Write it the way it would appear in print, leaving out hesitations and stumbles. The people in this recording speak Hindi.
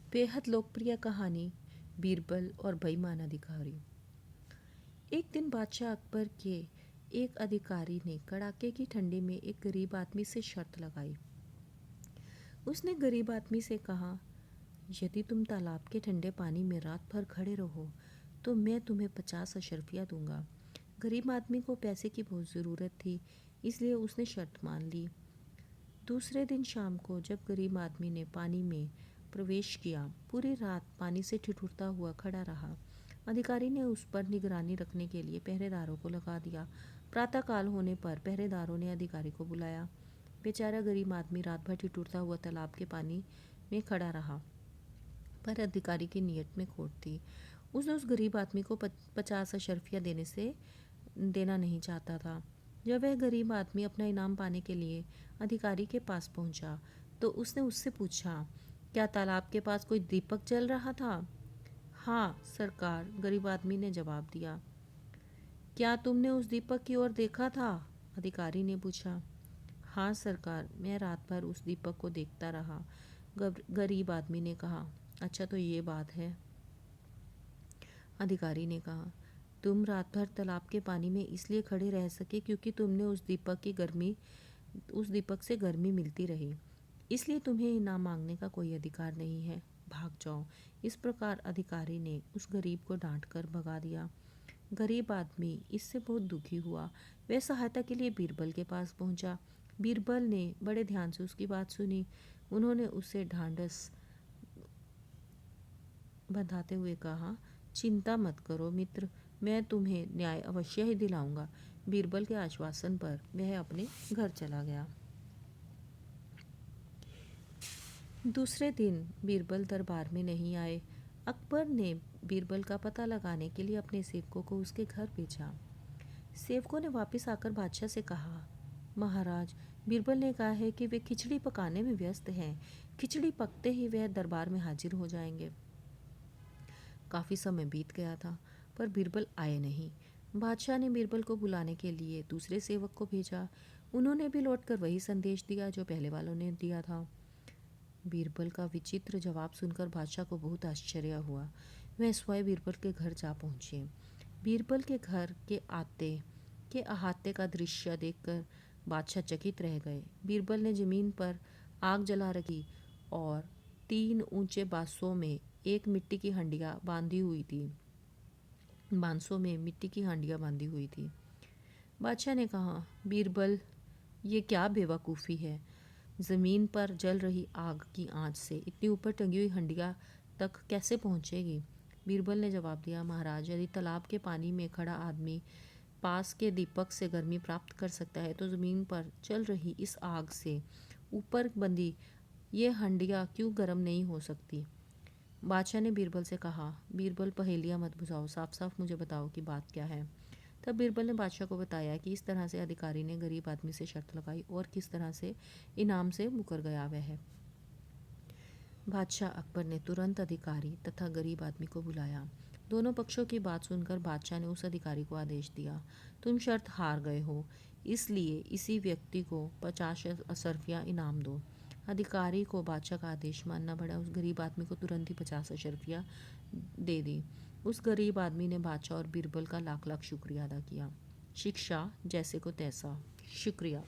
बेहद लोकप्रिय कहानी बीरबल और बेईमान अधिकारी। एक दिन बादशाह अकबर के एक अधिकारी ने कड़ाके की ठंडी में एक गरीब आदमी से शर्त लगाई। उसने गरीब आदमी से कहा, यदि तुम तालाब के ठंडे पानी में रात भर खड़े रहो तो मैं तुम्हें 50 अशर्फियाँ दूंगा। गरीब आदमी को पैसे की बहुत ज़रूरत थी, इसलिए उसने शर्त मान ली। दूसरे दिन शाम को जब गरीब आदमी ने पानी में प्रवेश किया, पूरी रात पानी से ठिठुरता हुआ खड़ा रहा। अधिकारी ने उस पर निगरानी रखने के लिए पहरेदारों को लगा दिया। प्रातःकाल होने पर पहरेदारों ने अधिकारी को बुलाया। बेचारा गरीब आदमी रात भर ठिठुरता हुआ तालाब के पानी में खड़ा रहा, पर अधिकारी की नीयत में खोट थी। उसने उस गरीब आदमी को 50 अशर्फियाँ देना नहीं चाहता था। जब वह गरीब आदमी अपना इनाम पाने के लिए अधिकारी के पास पहुंचा तो उसने उससे पूछा, क्या तालाब के पास कोई दीपक जल रहा था? हाँ सरकार, गरीब आदमी ने जवाब दिया। क्या तुमने उस दीपक की ओर देखा था? अधिकारी ने पूछा। हाँ सरकार, मैं रात भर उस दीपक को देखता रहा, गरीब आदमी ने कहा। अच्छा तो ये बात है, अधिकारी ने कहा। तुम रात भर तालाब के पानी में इसलिए खड़े रह सके क्योंकि तुमने उस दीपक से गर्मी मिलती रही, इसलिए तुम्हें इनाम मांगने का कोई अधिकार नहीं है। भाग जाओ। इस प्रकार अधिकारी ने उस गरीब को डांट कर भगा दिया। गरीब आदमी इससे बहुत दुखी हुआ। वह सहायता के लिए बीरबल के पास पहुंचा। बीरबल ने बड़े ध्यान से उसकी बात सुनी। उन्होंने उसे ढांढस बंधाते हुए कहा, चिंता मत करो मित्र, मैं तुम्हें न्याय अवश्य ही दिलाऊंगा। बीरबल के आश्वासन पर वह अपने घर चला गया। दूसरे दिन बीरबल दरबार में नहीं आए। अकबर ने बीरबल का पता लगाने के लिए अपने सेवकों को उसके घर भेजा। सेवकों ने वापस आकर बादशाह से कहा, महाराज, बीरबल ने कहा है कि वे खिचड़ी पकाने में व्यस्त हैं। खिचड़ी पकते ही वह दरबार में हाजिर हो जाएंगे। काफ़ी समय बीत गया था, पर बीरबल आए नहीं। बादशाह ने बीरबल को बुलाने के लिए दूसरे सेवक को भेजा। उन्होंने भी लौटकर वही संदेश दिया जो पहले वालों ने दिया था। बीरबल का विचित्र जवाब सुनकर बादशाह को बहुत आश्चर्य हुआ। वह स्वयं बीरबल के घर जा पहुँचे। बीरबल के घर के अहाते का दृश्य देखकर बादशाह चकित रह गए। बीरबल ने जमीन पर आग जला रखी और 3 ऊंचे बांसों में मिट्टी की हांडियाँ बांधी हुई थी। बादशाह ने कहा, बीरबल, ये क्या बेवकूफ़ी है? ज़मीन पर जल रही आग की आंच से इतनी ऊपर टंगी हुई हंडिया तक कैसे पहुंचेगी? बीरबल ने जवाब दिया, महाराज, यदि तालाब के पानी में खड़ा आदमी पास के दीपक से गर्मी प्राप्त कर सकता है तो ज़मीन पर चल रही इस आग से ऊपर बंधी ये हंडिया क्यों गर्म नहीं हो सकती? बादशाह ने बीरबल से कहा, बीरबल, पहेलियाँ मत बुझाओ, साफ साफ मुझे बताओ कि बात क्या है। तब बीरबल ने बादशाह को बताया कि इस तरह से अधिकारी ने गरीब आदमी से शर्त लगाई और किस तरह से इनाम से मुकर गया वह। बादशाह अकबर ने तुरंत अधिकारी तथा गरीब आदमी को बुलाया। दोनों पक्षों की बात सुनकर बादशाह ने उस अधिकारी को आदेश दिया, तुम शर्त हार गए हो, इसलिए इसी व्यक्ति को 50 अशर्फियाँ इनाम दो। अधिकारी को बादशाह का आदेश मानना पड़ा। उस गरीब आदमी को तुरंत ही 50 अशर्फियाँ दे दी। उस गरीब आदमी ने बादशाह और बीरबल का लाख लाख शुक्रिया अदा किया। शिक्षा जैसे को तैसा। शुक्रिया।